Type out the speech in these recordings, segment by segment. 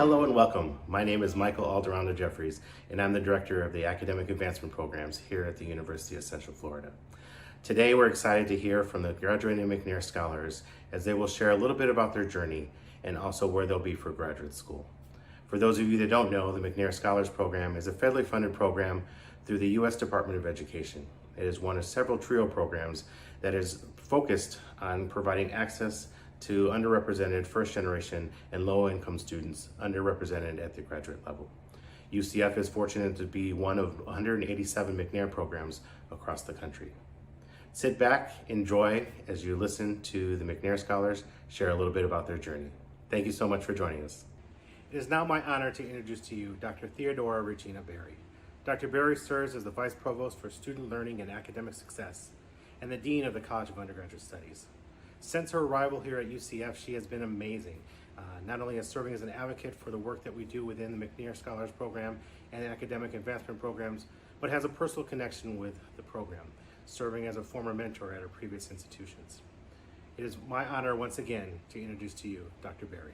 Hello and welcome. My name is Michael Alderano Jeffries, and I'm the Director of the Academic Advancement Programs here at the University of Central Florida. Today we're excited to hear from the graduating McNair Scholars as they will share a little bit about their journey and also where they'll be for graduate school. For those of you that don't know, the McNair Scholars Program is a federally funded program through the U.S. Department of Education. It is one of several TRIO programs that is focused on providing access to underrepresented first generation and low income students underrepresented at the graduate level. UCF is fortunate to be one of 187 McNair programs across the country. Sit back, enjoy as you listen to the McNair Scholars share a little bit about their journey. Thank you so much for joining us. It is now my honor to introduce to you Dr. Theodora Regina Berry. Dr. Berry serves as the Vice Provost for Student Learning and Academic Success and the Dean of the College of Undergraduate Studies. Since her arrival here at UCF, she has been amazing, not only as serving as an advocate for the work that we do within the McNair Scholars Program and academic advancement programs, but has a personal connection with the program, serving as a former mentor at her previous institutions. It is my honor once again to introduce to you Dr. Berry.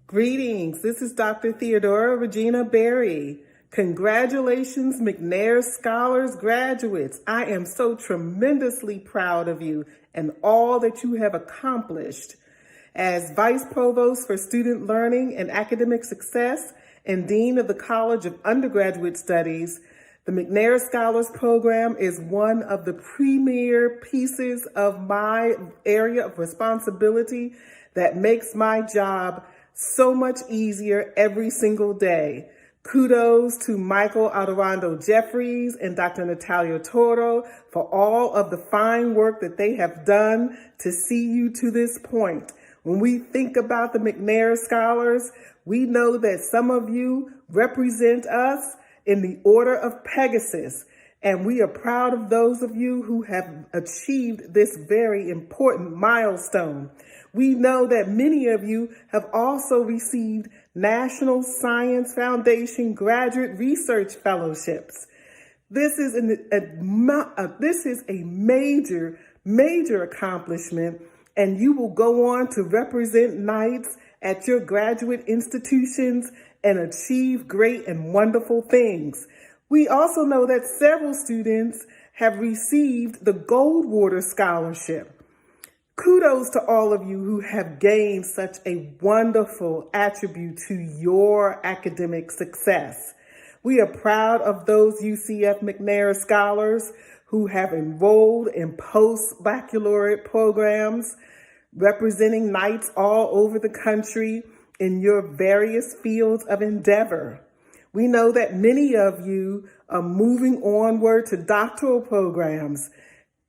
Greetings, this is Dr. Theodora Regina Berry. Congratulations, McNair Scholars graduates. I am so tremendously proud of you and all that you have accomplished. As Vice Provost for Student Learning and Academic Success and Dean of the College of Undergraduate Studies, the McNair Scholars Program is one of the premier pieces of my area of responsibility that makes my job so much easier every single day. Kudos to Michael Alderano Jeffries and Dr. Natalia Toro for all of the fine work that they have done to see you to this point. When we think about the McNair Scholars, we know that some of you represent us in the Order of Pegasus, and we are proud of those of you who have achieved this very important milestone. We know that many of you have also received National Science Foundation Graduate Research Fellowships. This is a major accomplishment, and you will go on to represent Knights at your graduate institutions and achieve great and wonderful things. We also know that several students have received the Goldwater Scholarship. Kudos to all of you who have gained such a wonderful attribute to your academic success. We are proud of those UCF McNair Scholars who have enrolled in post-baccalaureate programs, representing Knights all over the country in your various fields of endeavor. We know that many of you are moving onward to doctoral programs,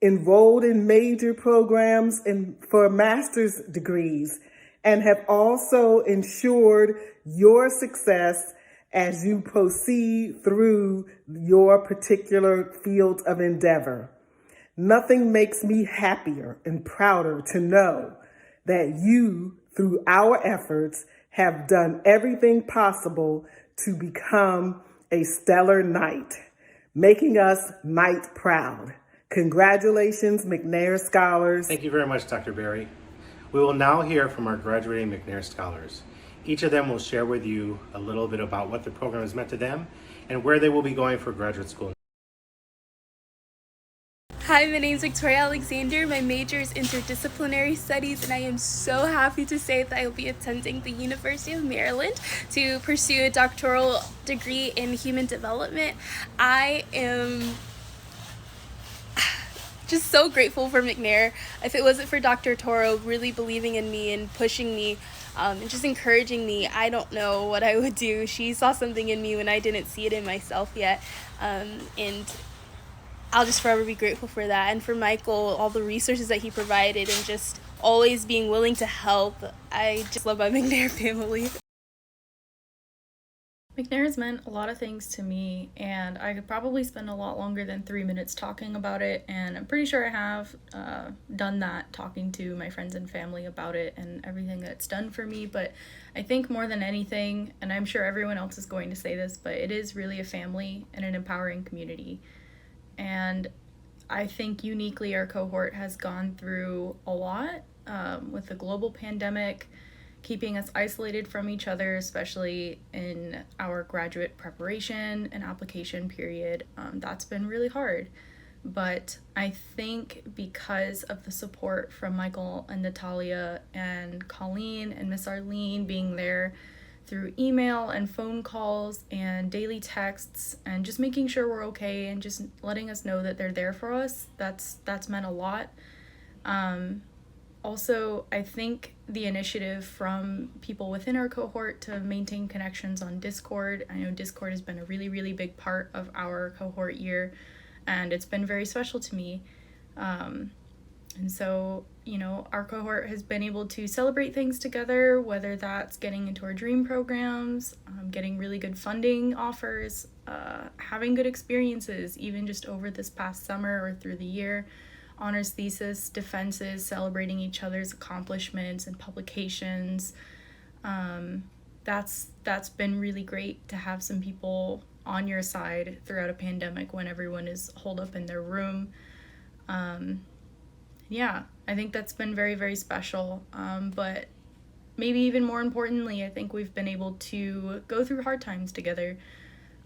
enrolled in major programs and for master's degrees, and have also ensured your success as you proceed through your particular field of endeavor. Nothing makes me happier and prouder to know that you, through our efforts, have done everything possible to become a stellar Knight, making us Knight proud. Congratulations, McNair Scholars. Thank you very much, Dr. Berry. We will now hear from our graduating McNair Scholars. Each of them will share with you a little bit about what the program has meant to them and where they will be going for graduate school. Hi, my name is Victoria Alexander. My major is Interdisciplinary Studies, and I am so happy to say that I will be attending the University of Maryland to pursue a doctoral degree in human development. I am just so grateful for McNair. If it wasn't for Dr. Toro really believing in me and pushing me and just encouraging me, I don't know what I would do. She saw something in me when I didn't see it in myself yet, and I'll just forever be grateful for that. And for Michael, all the resources that he provided and just always being willing to help. I just love my McNair family. McNair has meant a lot of things to me, and I could probably spend a lot longer than 3 minutes talking about it, and I'm pretty sure I have done that, talking to my friends and family about it and everything that it's done for me. But I think more than anything, and I'm sure everyone else is going to say this, but it is really a family and an empowering community. And I think uniquely our cohort has gone through a lot with the global pandemic keeping us isolated from each other, especially in our graduate preparation and application period. That's been really hard. But I think because of the support from Michael and Natalia and Colleen and Miss Arlene being there through email and phone calls and daily texts and just making sure we're okay and just letting us know that they're there for us, that's meant a lot. Also, I think the initiative from people within our cohort to maintain connections on Discord. I know Discord has been a really, really big part of our cohort year, and it's been very special to me. And so, our cohort has been able to celebrate things together, whether that's getting into our dream programs, getting really good funding offers, having good experiences, even just over this past summer or through the year. Honors thesis, defenses, celebrating each other's accomplishments and publications. That's been really great to have some people on your side throughout a pandemic when everyone is holed up in their room. Yeah, I think that's been very, very special. But maybe even more importantly, I think we've been able to go through hard times together.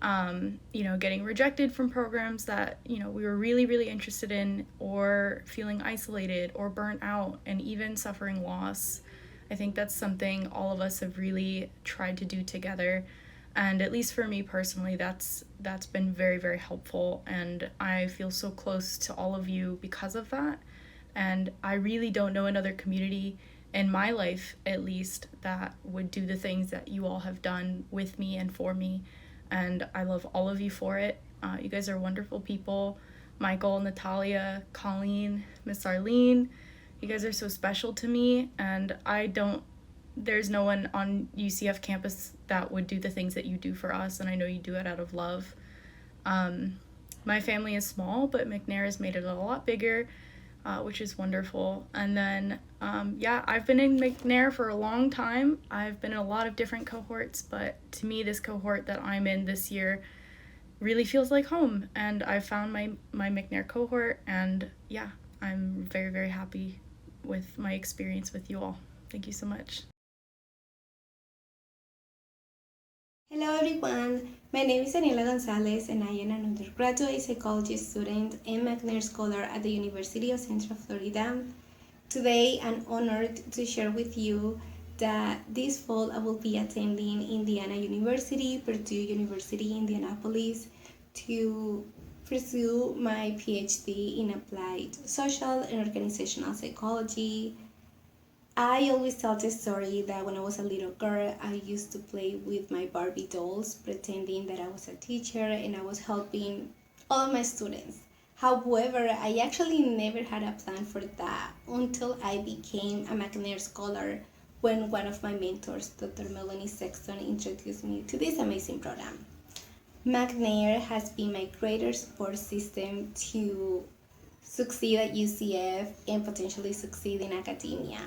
Getting rejected from programs that, we were really, really interested in, or feeling isolated or burnt out, and even suffering loss. I think that's something all of us have really tried to do together. And at least for me personally, that's been very, very helpful. And I feel so close to all of you because of that. And I really don't know another community in my life, at least, that would do the things that you all have done with me and for me. And I love all of you for it. You guys are wonderful people. Michael, Natalia, Colleen, Miss Arlene, you guys are so special to me. And there's no one on UCF campus that would do the things that you do for us. And I know you do it out of love. My family is small, but McNair has made it a lot bigger, which is wonderful. And then, I've been in McNair for a long time. I've been in a lot of different cohorts, but to me, this cohort that I'm in this year really feels like home. And I found my McNair cohort, and I'm very, very happy with my experience with you all. Thank you so much. Hello everyone, my name is Daniela Gonzalez and I am an undergraduate psychology student and McNair scholar at the University of Central Florida. Today I'm honored to share with you that this fall I will be attending Indiana University, Purdue University, Indianapolis to pursue my PhD in applied social and organizational psychology. I always tell the story that when I was a little girl, I used to play with my Barbie dolls, pretending that I was a teacher and I was helping all of my students. However, I actually never had a plan for that until I became a McNair scholar when one of my mentors, Dr. Melanie Sexton, introduced me to this amazing program. McNair has been my greater support system to succeed at UCF and potentially succeed in academia.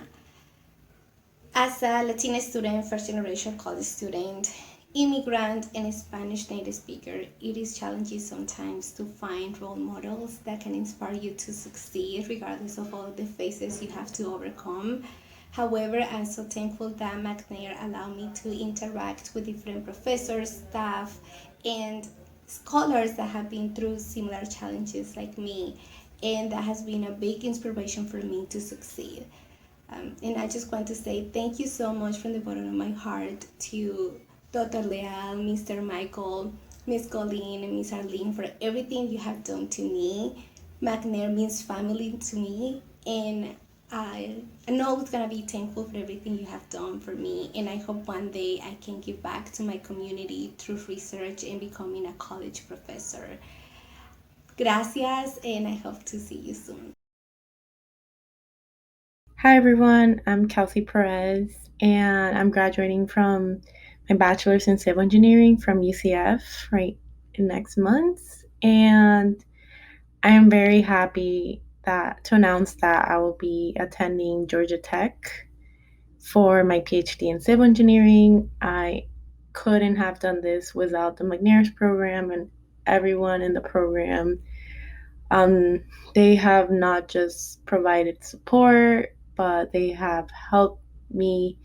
As a Latina student, first generation college student, immigrant, and a Spanish native speaker, it is challenging sometimes to find role models that can inspire you to succeed regardless of all the phases you have to overcome. However, I'm so thankful that McNair allowed me to interact with different professors, staff, and scholars that have been through similar challenges like me, and that has been a big inspiration for me to succeed. And I just want to say thank you so much from the bottom of my heart to Dr. Leal, Mr. Michael, Miss Colleen, and Miss Arlene for everything you have done to me. McNair means family to me, and I know it's going to be thankful for everything you have done for me, and I hope one day I can give back to my community through research and becoming a college professor. Gracias, and I hope to see you soon. Hi everyone, I'm Kelsey Perez, and I'm graduating from my bachelor's in civil engineering from UCF right next month. And I am very happy to announce that I will be attending Georgia Tech for my PhD in civil engineering. I couldn't have done this without the McNair's program and everyone in the program. They have not just provided support, but they have helped me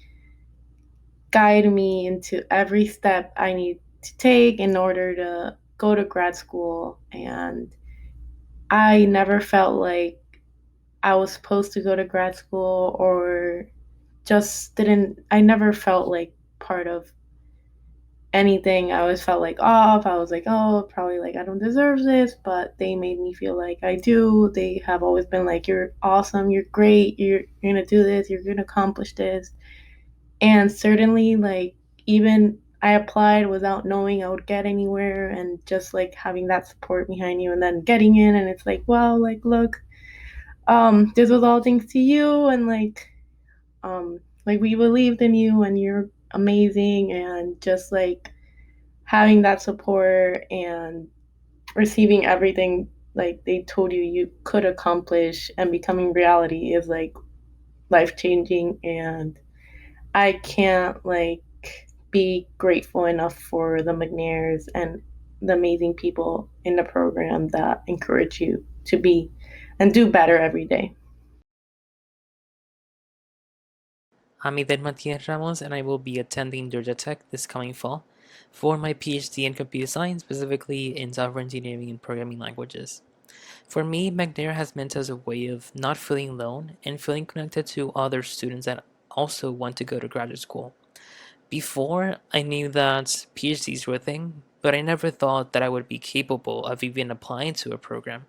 guide me into every step I need to take in order to go to grad school. And I never felt like I was supposed to go to grad school, or I never felt like part of anything. I always felt like off. I was like, oh, probably like I don't deserve this, but they made me feel like I do. They have always been like, you're awesome, you're great, you're gonna do this, you're gonna accomplish this. And certainly, like, even I applied without knowing I would get anywhere, and just like having that support behind you and then getting in, and it's like, wow, like, look, this was all thanks to you, and like we believed in you and you're amazing, and just like having that support and receiving everything like they told you you could accomplish and becoming reality is like life changing. And I can't like be grateful enough for the McNairs and the amazing people in the program that encourage you to be and do better every day. I'm Idel Martinez Ramos, and I will be attending Georgia Tech this coming fall for my PhD in computer science, specifically in software engineering and programming languages. For me, McNair has meant as a way of not feeling alone and feeling connected to other students that also want to go to graduate school. Before, I knew that PhDs were a thing, but I never thought that I would be capable of even applying to a program.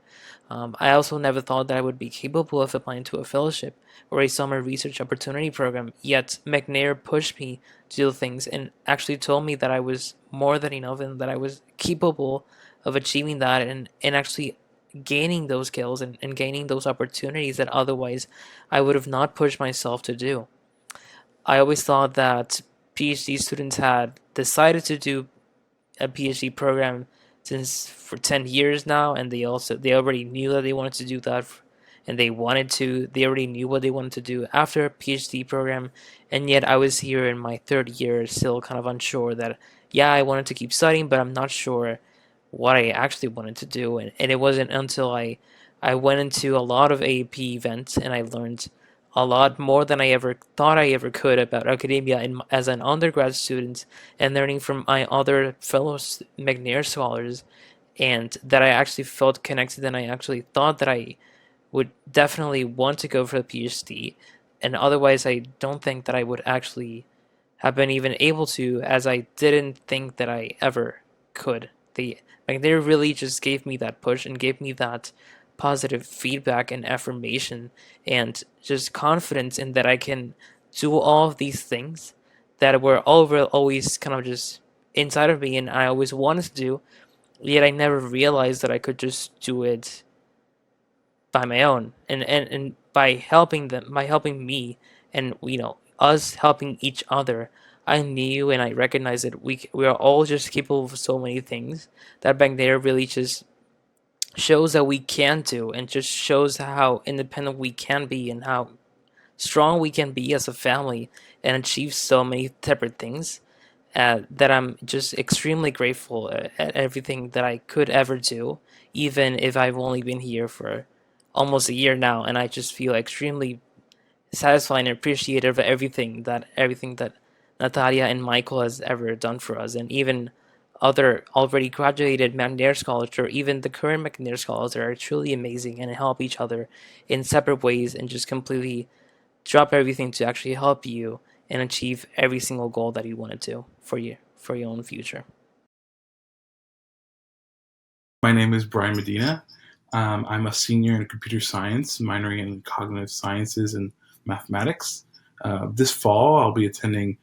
I also never thought that I would be capable of applying to a fellowship or a summer research opportunity program, yet McNair pushed me to do things and actually told me that I was more than enough and that I was capable of achieving that and actually gaining those skills and gaining those opportunities that otherwise I would have not pushed myself to do. I always thought that PhD students had decided to do a PhD program since for 10 years now, and they already knew that they wanted to do that, and they already knew what they wanted to do after a PhD program. And yet I was here in my third year still kind of unsure that, yeah, I wanted to keep studying, but I'm not sure what I actually wanted to do. And it wasn't until I went into a lot of AAP events and I learned a lot more than I ever thought I ever could about academia as an undergrad student, and learning from my other fellow McNair scholars, and that I actually felt connected, and I actually thought that I would definitely want to go for the PhD. And otherwise, I don't think that I would actually have been even able to, as I didn't think that I ever could. They really just gave me that push and gave me that positive feedback and affirmation and just confidence in that I can do all of these things that were always kind of just inside of me and I always wanted to do, yet I never realized that I could just do it by my own, and by helping me, and us helping each other. I knew and I recognized that we are all just capable of so many things that back there really just shows that we can do, and just shows how independent we can be and how strong we can be as a family and achieve so many separate things, that I'm just extremely grateful at everything that I could ever do, even if I've only been here for almost a year now, and I just feel extremely satisfied and appreciative of everything that Natalia and Michael has ever done for us, and even other already graduated McNair scholars, or even the current McNair scholars that are truly amazing and help each other in separate ways and just completely drop everything to actually help you and achieve every single goal that you want to do for your own future. My name is Brian Medina. I'm a senior in computer science, minoring in cognitive sciences and mathematics. This fall, I'll be attending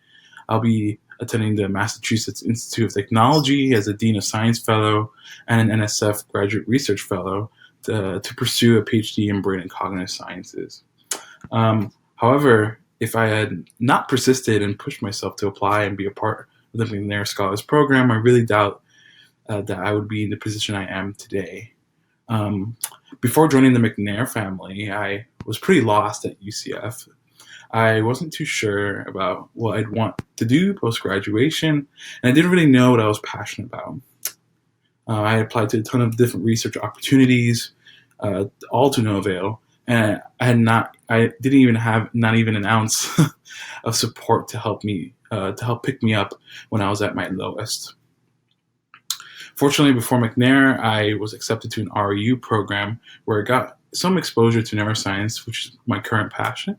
the Massachusetts Institute of Technology as a Dean of Science Fellow and an NSF Graduate Research Fellow to pursue a PhD in brain and cognitive sciences. However, if I had not persisted and pushed myself to apply and be a part of the McNair Scholars Program, I really doubt that I would be in the position I am today. Before joining the McNair family, I was pretty lost at UCF. I wasn't too sure about what I'd want to do post-graduation, and I didn't really know what I was passionate about. I applied to a ton of different research opportunities, all to no avail, and I didn't even have not even an ounce of support to help me to help pick me up when I was at my lowest. Fortunately, before McNair, I was accepted to an RU program where I got some exposure to neuroscience, which is my current passion,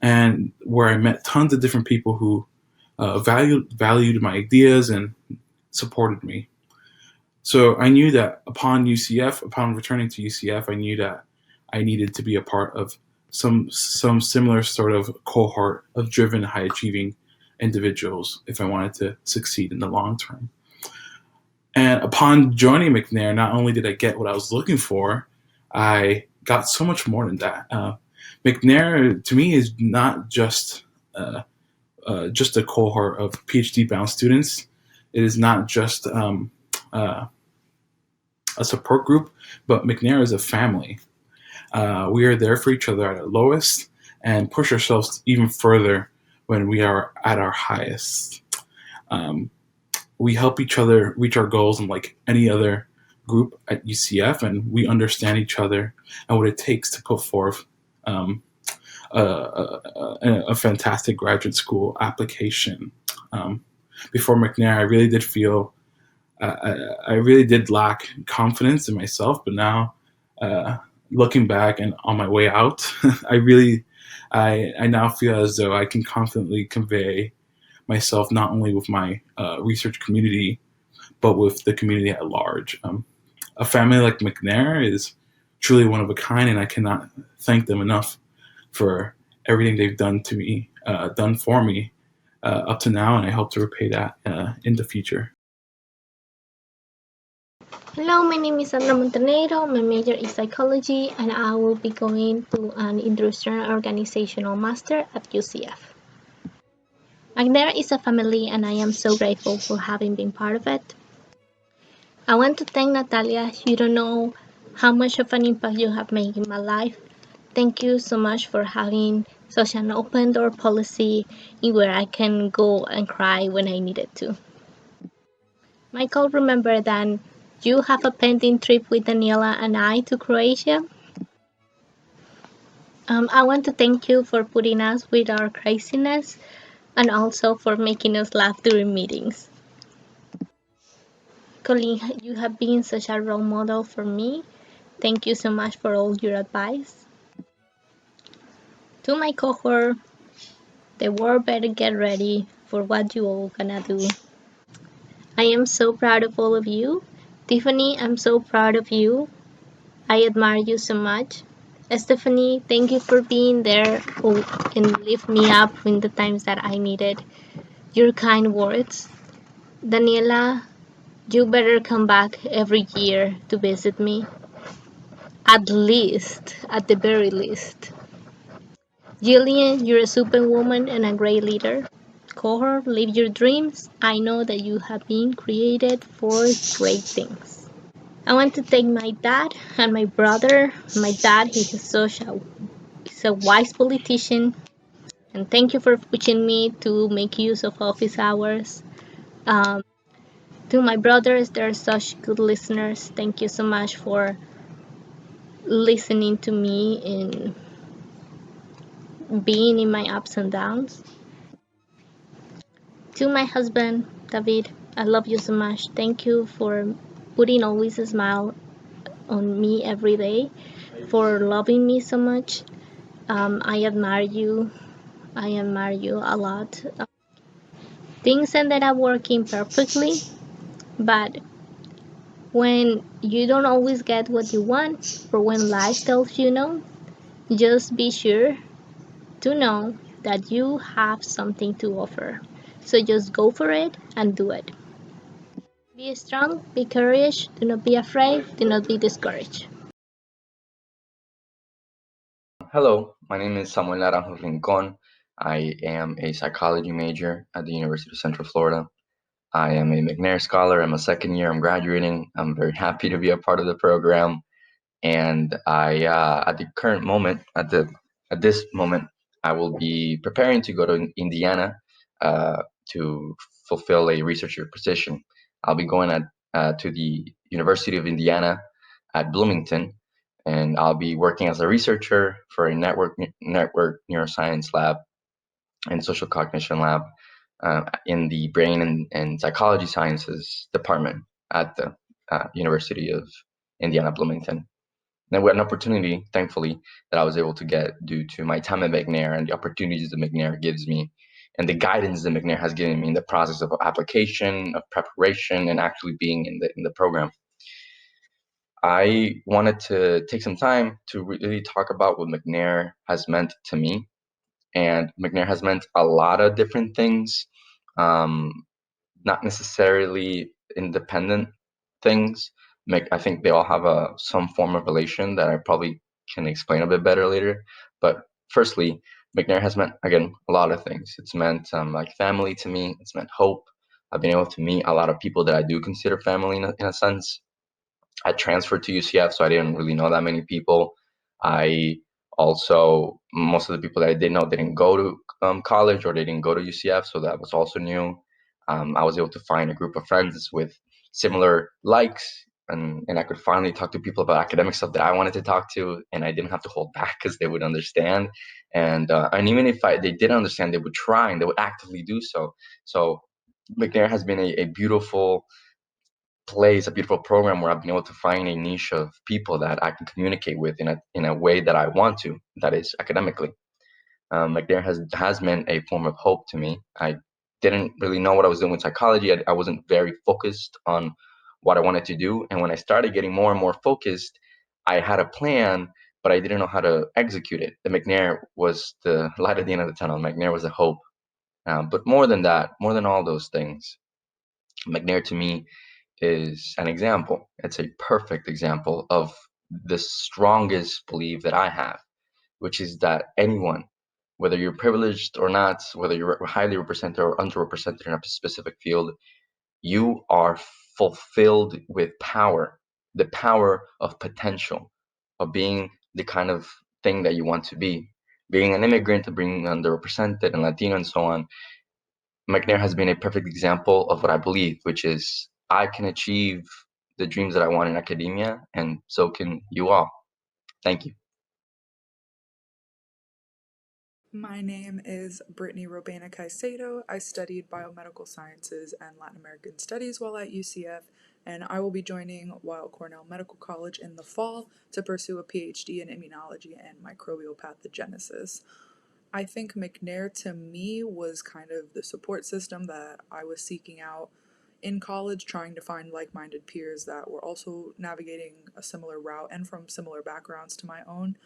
and where I met tons of different people who valued my ideas and supported me. So I knew that upon returning to UCF, I knew that I needed to be a part of some similar sort of cohort of driven, high achieving individuals if I wanted to succeed in the long term. And upon joining McNair, not only did I get what I was looking for, I got so much more than that. McNair, to me, is not just a cohort of PhD-bound students. It is not just a support group, but McNair is a family. We are there for each other at our lowest and push ourselves even further when we are at our highest. We help each other reach our goals like any other group at UCF, and we understand each other and what it takes to put forth a fantastic graduate school application. Before McNair, I really did feel I really did lack confidence in myself, but now looking back and on my way out, I now feel as though I can confidently convey myself not only with my research community, but with the community at large. A family like McNair is truly one of a kind, and I cannot thank them enough for everything they've done for me up to now, and I hope to repay that in the future. Hello, my name is Sandra Montenegro. My major is psychology, and I will be going to an industrial organizational master at UCF. McNair is a family, and I am so grateful for having been part of it. I want to thank Natalia. You don't know how much of an impact you have made in my life. Thank you so much for having such an open door policy in where I can go and cry when I needed to. Michael, remember that you have a pending trip with Daniela and I to Croatia. I want to thank you for putting us with our craziness and also for making us laugh during meetings. Colleen, you have been such a role model for me. Thank you so much for all your advice. To my cohort, the world better get ready for what you all gonna do. I am so proud of all of you. Tiffany, I'm so proud of you. I admire you so much. Stephanie, thank you for being there and lift me up in the times that I needed your kind words. Daniela, you better come back every year to visit me. At the very least. Gillian, you're a superwoman and a great leader. Cohort, live your dreams. I know that you have been created for great things. I want to thank my dad and my brother. My dad, he's a wise politician, and thank you for pushing me to make use of office hours. To my brothers, they're such good listeners. Thank you so much for listening to me and being in my ups and downs. To my husband, David, I love you so much. Thank you for putting always a smile on me every day, for loving me so much. I admire you. I admire you a lot. Things ended up working perfectly, but when you don't always get what you want, or when life tells you no, just be sure to know that you have something to offer. So just go for it and do it. Be strong, be courageous, do not be afraid, do not be discouraged. Hello, my name is Samuel Naranjo Rincon. I am a psychology major at the University of Central Florida. I am a McNair scholar. I'm a second year. I'm graduating. I'm very happy to be a part of the program. And at the current moment, at this moment, I will be preparing to go to Indiana to fulfill a researcher position. I'll be going to the University of Indiana at Bloomington, and I'll be working as a researcher for a network neuroscience lab and social cognition lab. in the brain and psychology sciences department at the University of Indiana Bloomington. And we had an opportunity, thankfully, that I was able to get due to my time at McNair and the opportunities that McNair gives me and the guidance that McNair has given me in the process of application, of preparation, and actually being in the program. I wanted to take some time to really talk about what McNair has meant to me. And McNair has meant a lot of different things, um, not necessarily independent things. I think they all have some form of relation that I probably can explain a bit better later. But firstly, McNair has meant, again, a lot of things. It's meant like family to me. It's meant hope. I've been able to meet a lot of people that I do consider family in a sense. I transferred to UCF, so I didn't really know that many people. I also, most of the people that I did know didn't go to college or they didn't go to UCF, so that was also new. I was able to find a group of friends with similar likes, and I could finally talk to people about academic stuff that I wanted to talk to, and I didn't have to hold back because they would understand. And even if they didn't understand, they would try and they would actively do so. So McNair has been a beautiful place, a beautiful program where I've been able to find a niche of people that I can communicate with in a way that I want to, that is academically. McNair has meant a form of hope to me. I didn't really know what I was doing with psychology. I wasn't very focused on what I wanted to do. And when I started getting more and more focused, I had a plan, but I didn't know how to execute it. The McNair was the light at the end of the tunnel. McNair was a hope. But more than that, more than all those things, McNair to me is an example. It's a perfect example of the strongest belief that I have, which is that anyone, whether you're privileged or not, whether you're highly represented or underrepresented in a specific field, you are fulfilled with power, the power of potential, of being the kind of thing that you want to be. Being an immigrant, being underrepresented and Latino and so on, McNair has been a perfect example of what I believe, which is I can achieve the dreams that I want in academia, and so can you all. Thank you. My name is Brittany Robaina-Caicedo. I studied biomedical sciences and Latin American studies while at UCF, and I will be joining Weill Cornell Medical College in the fall to pursue a PhD in immunology and microbial pathogenesis. I think McNair to me was kind of the support system that I was seeking out in college, trying to find like-minded peers that were also navigating a similar route and from similar backgrounds to my own,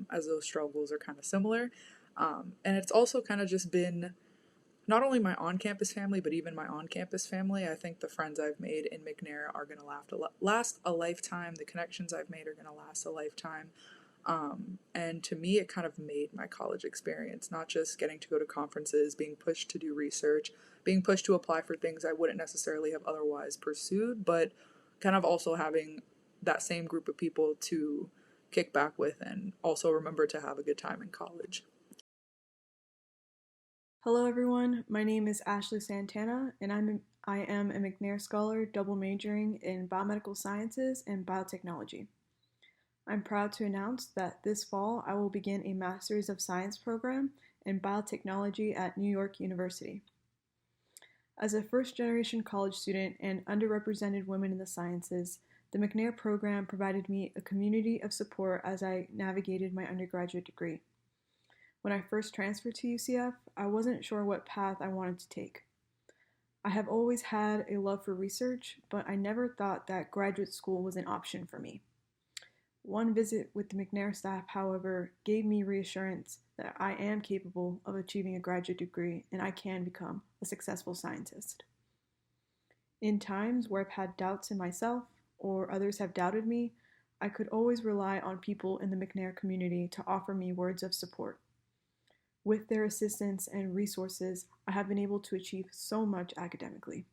as those struggles are kind of similar. And it's also kind of just been not only my on-campus family, but even my on-campus family. I think the friends I've made in McNair are going to last a lifetime. The connections I've made are going to last a lifetime. And to me, it kind of made my college experience, not just getting to go to conferences, being pushed to do research, being pushed to apply for things I wouldn't necessarily have otherwise pursued, but kind of also having that same group of people to kick back with and also remember to have a good time in college. Hello everyone, my name is Ashley Santana and I am a McNair Scholar double majoring in Biomedical Sciences and Biotechnology. I'm proud to announce that this fall I will begin a Master's of Science program in Biotechnology at New York University. As a first-generation college student and underrepresented woman in the sciences, the McNair program provided me a community of support as I navigated my undergraduate degree. When I first transferred to UCF, I wasn't sure what path I wanted to take. I have always had a love for research, but I never thought that graduate school was an option for me. One visit with the McNair staff, however, gave me reassurance that I am capable of achieving a graduate degree and I can become a successful scientist. In times where I've had doubts in myself or others have doubted me, I could always rely on people in the McNair community to offer me words of support. With their assistance and resources, I have been able to achieve so much academically.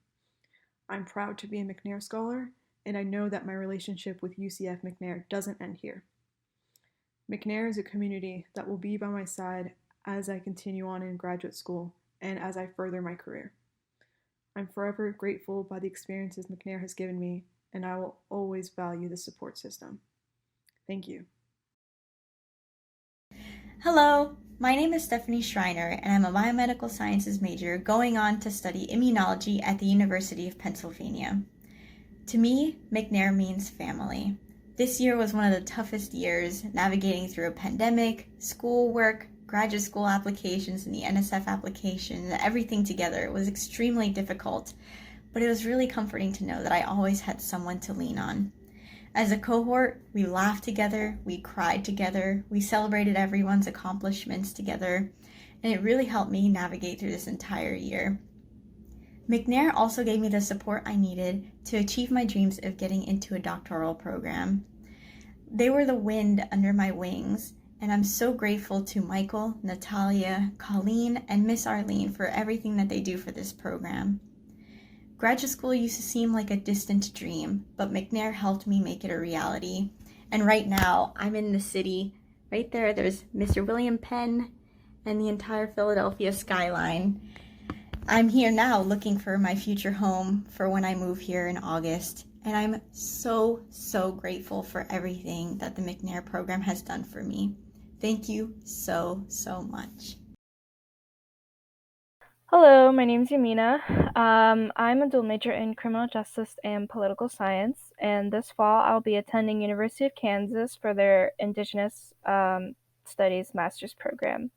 I'm proud to be a McNair Scholar, and I know that my relationship with UCF McNair doesn't end here. McNair is a community that will be by my side as I continue on in graduate school and as I further my career. I'm forever grateful by the experiences McNair has given me, and I will always value the support system. Thank you. Hello, My name is Stephanie Schreiner, and I'm a biomedical sciences major going on to study immunology at the University of Pennsylvania. To me, McNair means family. This year was one of the toughest years, navigating through a pandemic, schoolwork, graduate school applications, and the NSF application, and everything together. It was extremely difficult, but it was really comforting to know that I always had someone to lean on. As a cohort, we laughed together, we cried together, we celebrated everyone's accomplishments together, and it really helped me navigate through this entire year. McNair also gave me the support I needed to achieve my dreams of getting into a doctoral program. They were the wind under my wings, and I'm so grateful to Michael, Natalia, Colleen, and Miss Arlene for everything that they do for this program. Graduate school used to seem like a distant dream, but McNair helped me make it a reality. And right now, I'm in the city. Right there, there's Mr. William Penn and the entire Philadelphia skyline. I'm here now looking for my future home for when I move here in August. And I'm so, so grateful for everything that the McNair program has done for me. Thank you so, so much. Hello, my name is Yamina. I'm a dual major in criminal justice and political science, and this fall I'll be attending University of Kansas for their Indigenous Studies Master's program.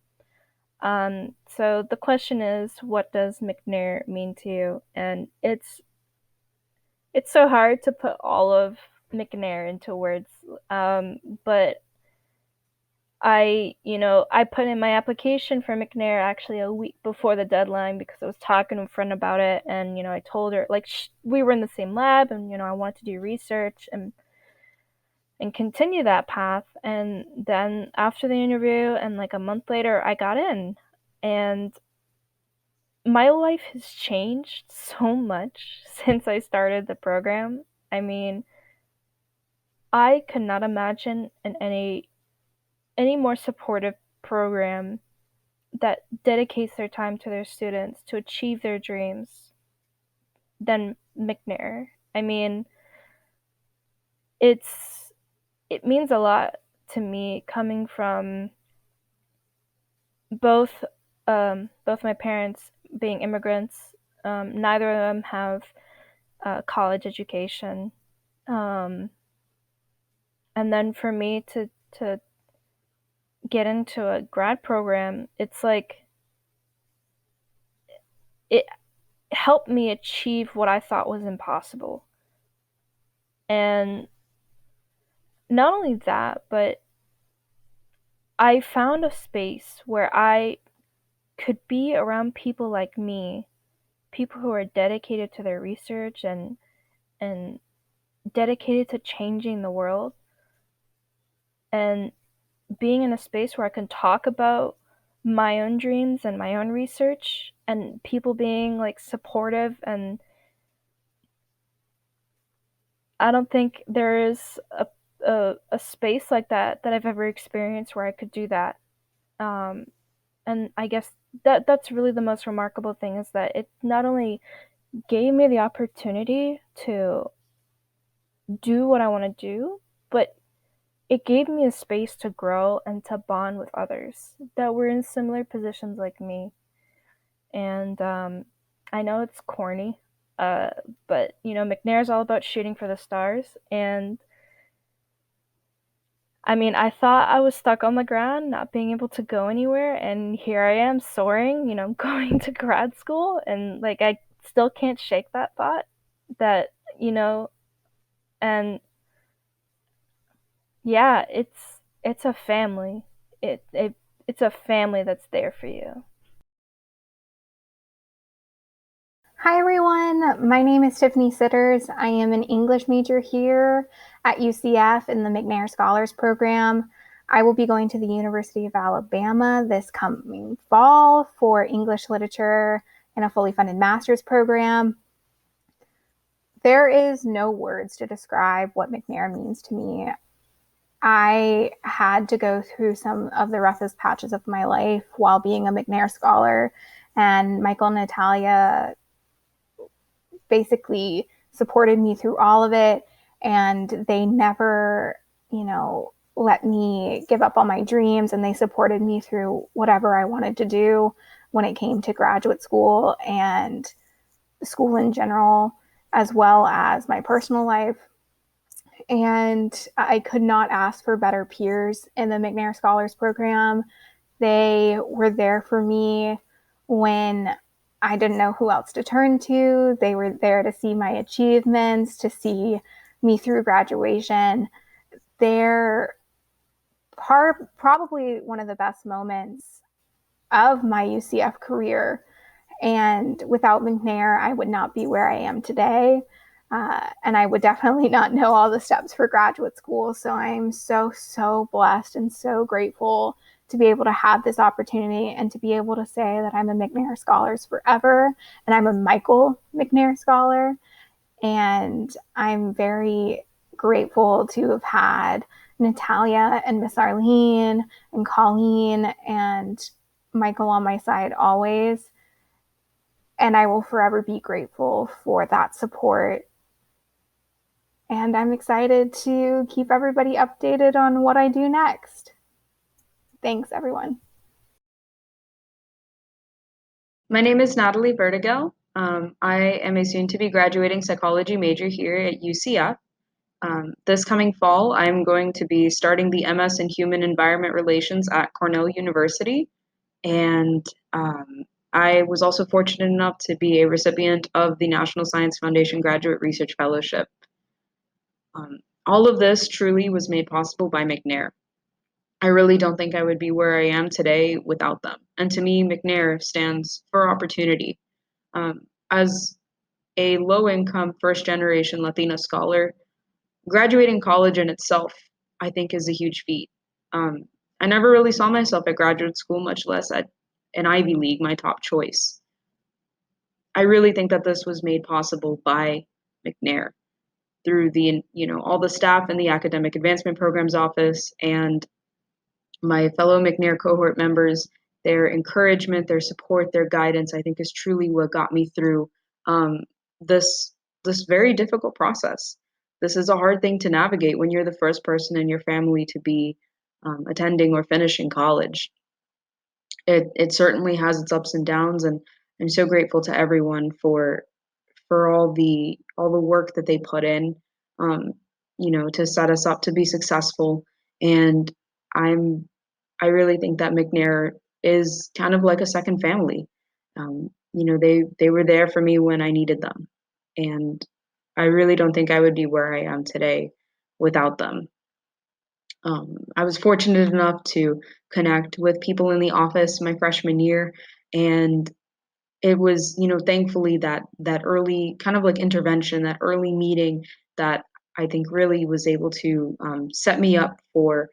So the question is, what does McNair mean to you? And it's so hard to put all of McNair into words, but I put in my application for McNair actually a week before the deadline because I was talking to a friend about it, and I told her, like, we were in the same lab, and I wanted to do research and continue that path. And then after the interview and like a month later, I got in, and my life has changed so much since I started the program. I mean, I could not imagine any more supportive program that dedicates their time to their students to achieve their dreams than McNair. I mean, it means a lot to me coming from both my parents being immigrants. Neither of them have college education, and then for me to get into a grad program, it's like it helped me achieve what I thought was impossible. And not only that, but I found a space where I could be around people like me, people who are dedicated to their research and dedicated to changing the world, and being in a space where I can talk about my own dreams and my own research, and people being like supportive. And I don't think there is a space like that I've ever experienced where I could do that. And I guess that's really the most remarkable thing, is that it not only gave me the opportunity to do what I want to do, but it gave me a space to grow and to bond with others that were in similar positions like me. And I know it's corny, but McNair is all about shooting for the stars. And I mean, I thought I was stuck on the ground, not being able to go anywhere, and here I am soaring, going to grad school, and like I still can't shake that thought that, and yeah, it's a family. It's a family that's there for you. Hi everyone, my name is Tiffany Sidders. I am an English major here at UCF in the McNair Scholars Program. I will be going to the University of Alabama this coming fall for English literature in a fully funded master's program. There is no words to describe what McNair means to me. I had to go through some of the roughest patches of my life while being a McNair scholar, and Michael and Natalia basically supported me through all of it, and they never, let me give up on my dreams, and they supported me through whatever I wanted to do when it came to graduate school and school in general, as well as my personal life. And I could not ask for better peers in the McNair Scholars Program. They were there for me when I didn't know who else to turn to. They were there to see my achievements, to see me through graduation. They're probably one of the best moments of my UCF career. And without McNair, I would not be where I am today. And I would definitely not know all the steps for graduate school. So I'm so blessed and so grateful to be able to have this opportunity and to be able to say that I'm a McNair Scholars forever, and I'm a Michael McNair Scholar. And I'm very grateful to have had Natalia and Miss Arlene and Colleen and Michael on my side always. And I will forever be grateful for that support. And I'm excited to keep everybody updated on what I do next. Thanks, everyone. My name is Natalie Verdiguel. I am a soon-to-be graduating psychology major here at UCF. This coming fall, I'm going to be starting the MS in Human Environment Relations at Cornell University. And I was also fortunate enough to be a recipient of the National Science Foundation Graduate Research Fellowship. All of this truly was made possible by McNair. I really don't think I would be where I am today without them. And to me, McNair stands for opportunity. As a low-income, first-generation Latina scholar, graduating college in itself, I think, is a huge feat. I never really saw myself at graduate school, much less at an Ivy League, my top choice. I really think that this was made possible by McNair through the, all the staff in the Academic Advancement Programs Office and my fellow McNair cohort members. Their encouragement, their support, their guidance, I think, is truly what got me through this very difficult process. This is a hard thing to navigate when you're the first person in your family to be attending or finishing college. It certainly has its ups and downs, and I'm so grateful to everyone for all the work that they put in, to set us up to be successful. And I really think that McNair is kind of like a second family. They were there for me when I needed them, and I really don't think I would be where I am today without them. I was fortunate enough to connect with people in the office my freshman year, and it was, thankfully that early kind of like intervention, that early meeting that I think really was able to set me up for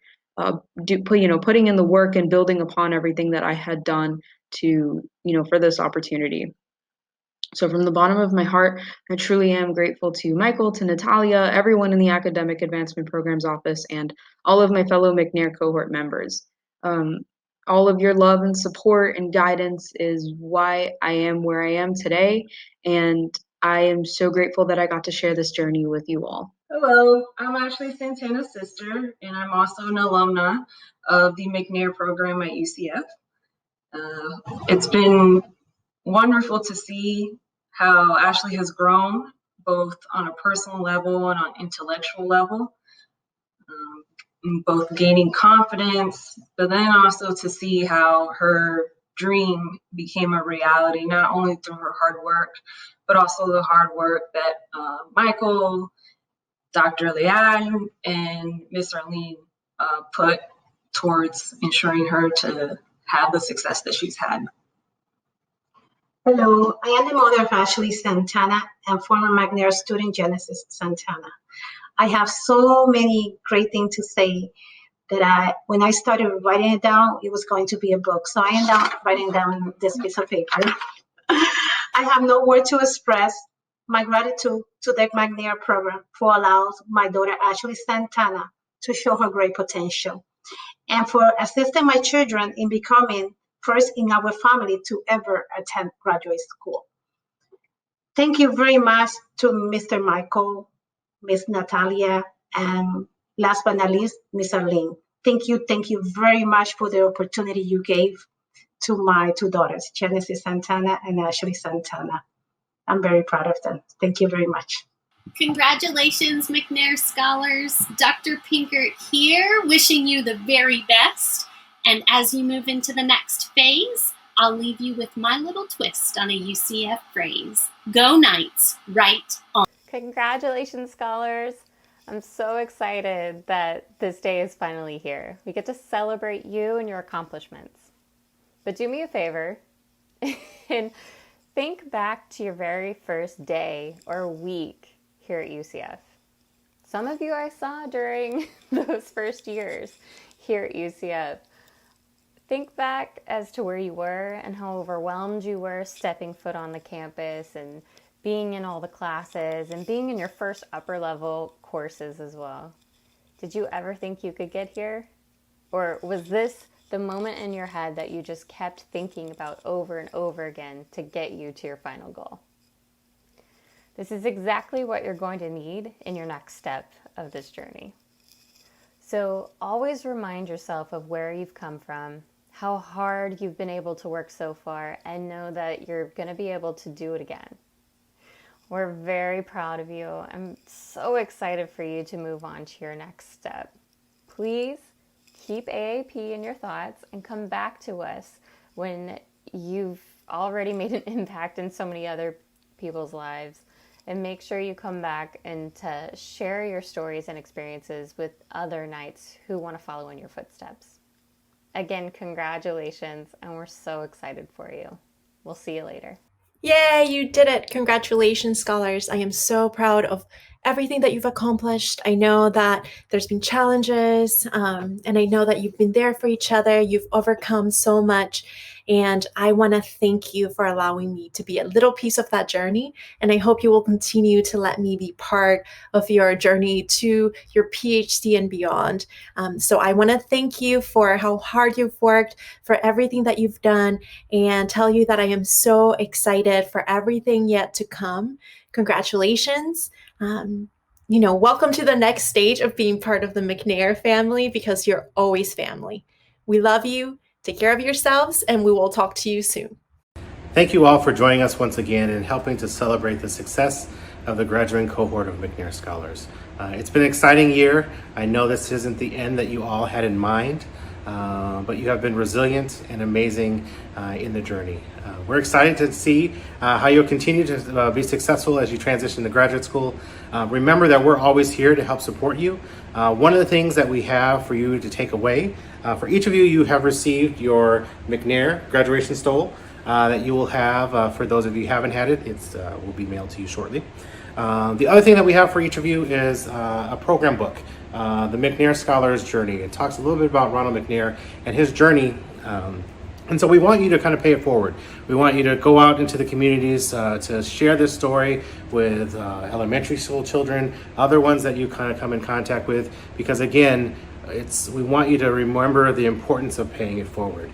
putting in the work and building upon everything that I had done to, for this opportunity. So from the bottom of my heart, I truly am grateful to Michael, to Natalia, everyone in the Academic Advancement Programs Office, and all of my fellow McNair cohort members. All of your love and support and guidance is why I am where I am today, and I am so grateful that I got to share this journey with you all. Hello, I'm Ashley Santana's sister, and I'm also an alumna of the McNair program at UCF. It's been wonderful to see how Ashley has grown, both on a personal level and on an intellectual level, both gaining confidence, but then also to see how her dream became a reality, not only through her hard work, but also the hard work that Michael, Dr. Leanne, and Miss Arlene put towards ensuring her to have the success that she's had. Hello, I am the mother of Ashley Santana and former McNair student Genesis Santana. I have so many great things to say that when I started writing it down, it was going to be a book. So I ended up writing down this piece of paper. I have no word to express my gratitude to the McNair program for allowing my daughter Ashley Santana to show her great potential, and for assisting my children in becoming first in our family to ever attend graduate school. Thank you very much to Mr. Michael, Miss Natalia, and last but not least, Miss Arlene. Thank you very much for the opportunity you gave to my two daughters, Genesis Santana and Ashley Santana. I'm very proud of them. Thank you very much. Congratulations, McNair Scholars. Dr. Pinkert here, wishing you the very best. And as you move into the next phase, I'll leave you with my little twist on a UCF phrase. Go Knights, right on. Congratulations, Scholars. I'm so excited that this day is finally here. We get to celebrate you and your accomplishments. But do me a favor and think back to your very first day or week here at UCF. Some of you I saw during those first years here at UCF. Think back as to where you were and how overwhelmed you were stepping foot on the campus and being in all the classes and being in your first upper level courses as well. Did you ever think you could get here? Or was this the moment in your head that you just kept thinking about over and over again to get you to your final goal? This is exactly what you're going to need in your next step of this journey. So always remind yourself of where you've come from, how hard you've been able to work so far, and know that you're going to be able to do it again. We're very proud of you. I'm so excited for you to move on to your next step. Please keep AAP in your thoughts and come back to us when you've already made an impact in so many other people's lives. And make sure you come back and to share your stories and experiences with other Knights who want to follow in your footsteps. Again, congratulations, and we're so excited for you. We'll see you later. Yay, you did it. Congratulations, Scholars. I am so proud of everything that you've accomplished. I know that there's been challenges, and I know that you've been there for each other. You've overcome so much, and I want to thank you for allowing me to be a little piece of that journey, and I hope you will continue to let me be part of your journey to your PhD and beyond. So I want to thank you for how hard you've worked, for everything that you've done, and tell you that I am so excited for everything yet to come. Congratulations. Welcome to the next stage of being part of the McNair family, because you're always family. We love you. Take care of yourselves, and we will talk to you soon. Thank you all for joining us once again and helping to celebrate the success of the graduating cohort of McNair Scholars. It's been an exciting year. I know this isn't the end that you all had in mind, but you have been resilient and amazing in the journey. We're excited to see how you'll continue to be successful as you transition to graduate school. Remember that we're always here to help support you. One of the things that we have for you to take away, for each of you, you have received your McNair graduation stole that you will have. For those of you who haven't had it, it will be mailed to you shortly. The other thing that we have for each of you is a program book, The McNair Scholar's Journey. It talks a little bit about Ronald McNair and his journey. And so we want you to kind of pay it forward. We want you to go out into the communities to share this story with elementary school children, other ones that you kind of come in contact with, because again, we want you to remember the importance of paying it forward.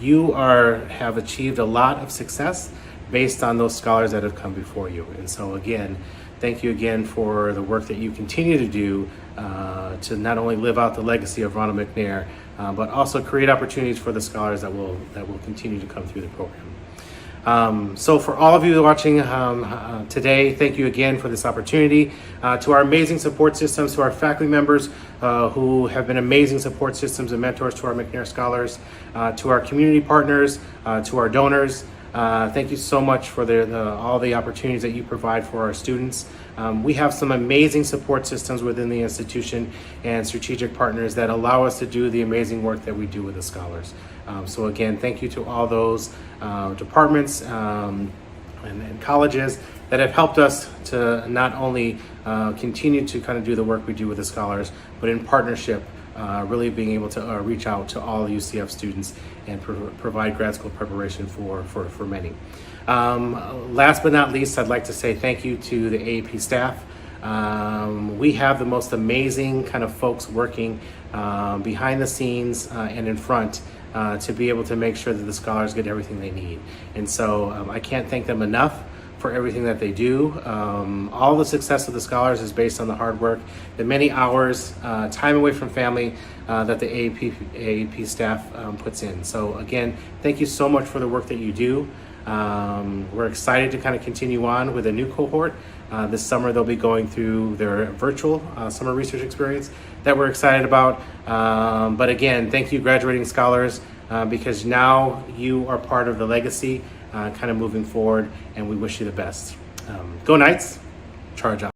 You have achieved a lot of success based on those scholars that have come before you. And so again, thank you again for the work that you continue to do to not only live out the legacy of Ronald McNair, but also create opportunities for the scholars that will continue to come through the program. So for all of you watching today, thank you again for this opportunity. To our amazing support systems, to our faculty members who have been amazing support systems and mentors to our McNair scholars, to our community partners, to our donors, thank you so much for all the opportunities that you provide for our students. We have some amazing support systems within the institution and strategic partners that allow us to do the amazing work that we do with the scholars. So again, thank you to all those departments and colleges that have helped us to not only continue to kind of do the work we do with the scholars, but in partnership, really being able to reach out to all UCF students and provide grad school preparation for many. Last but not least, I'd like to say thank you to the AAP staff. We have the most amazing kind of folks working behind the scenes and in front to be able to make sure that the scholars get everything they need. And so I can't thank them enough for everything that they do. All the success of the scholars is based on the hard work, the many hours, time away from family that the AAP staff puts in. So again, thank you so much for the work that you do. We're excited to kind of continue on with a new cohort. This summer they'll be going through their virtual summer research experience that we're excited about. But again, thank you, graduating scholars, because now you are part of the legacy kind of moving forward, and we wish you the best. Go Knights, charge on.